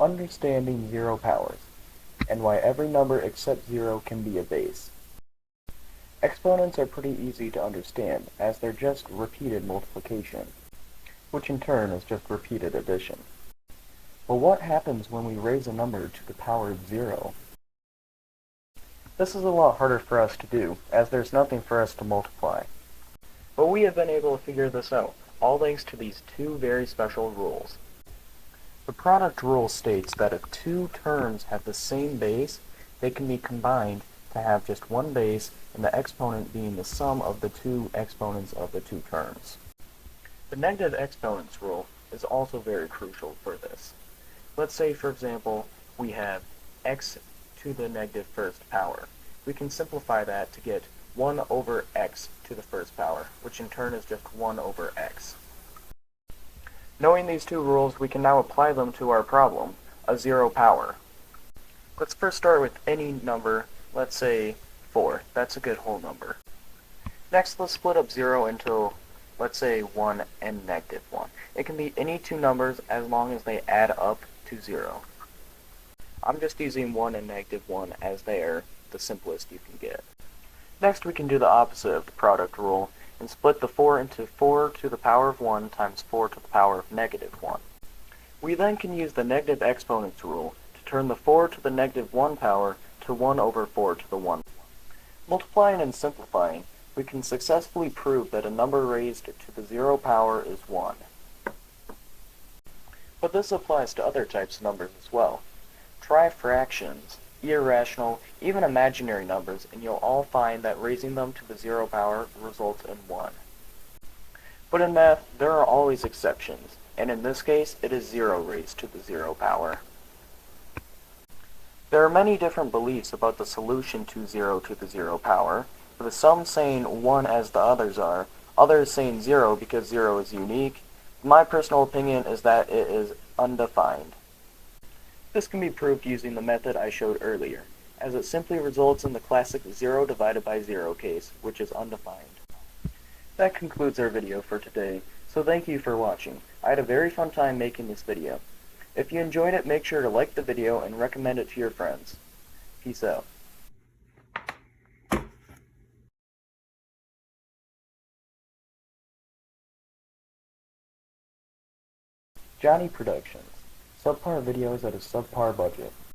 Understanding zero powers, and why every number except zero can be a base. Exponents are pretty easy to understand, as they're just repeated multiplication, which in turn is just repeated addition. But what happens when we raise a number to the power of zero? This is a lot harder for us to do, as there's nothing for us to multiply. But we have been able to figure this out, all thanks to these two very special rules. The product rule states that if two terms have the same base, they can be combined to have just one base, and the exponent being the sum of the two exponents of the two terms. The negative exponents rule is also very crucial for this. Let's say, for example, we have x to the negative first power. We can simplify that to get 1 over x to the first power, which in turn is just 1 over x. Knowing these two rules, we can now apply them to our problem, a zero power. Let's first start with any number, let's say 4. That's a good whole number. Next, let's split up 0 into, let's say, 1 and negative 1. It can be any two numbers as long as they add up to 0. I'm just using 1 and negative 1 as they are the simplest you can get. Next, we can do the opposite of the product rule and split the 4 into 4 to the power of 1 times 4 to the power of negative 1. We then can use the negative exponents rule to turn the 4 to the negative 1 power to 1 over 4 to the 1. Multiplying and simplifying, we can successfully prove that a number raised to the zero power is 1. But this applies to other types of numbers as well. Try fractions, irrational, even imaginary numbers, and you'll all find that raising them to the zero power results in 1. But in math, there are always exceptions, and in this case, it is 0 raised to the zero power. There are many different beliefs about the solution to 0 to the zero power, with some saying 1 as the others are, others saying 0 because 0 is unique. My personal opinion is that it is undefined. This can be proved using the method I showed earlier, as it simply results in the classic 0 divided by 0 case, which is undefined. That concludes our video for today, so thank you for watching. I had a very fun time making this video. If you enjoyed it, make sure to like the video and recommend it to your friends. Peace out. Jotty Productions. Subpar videos at a subpar budget.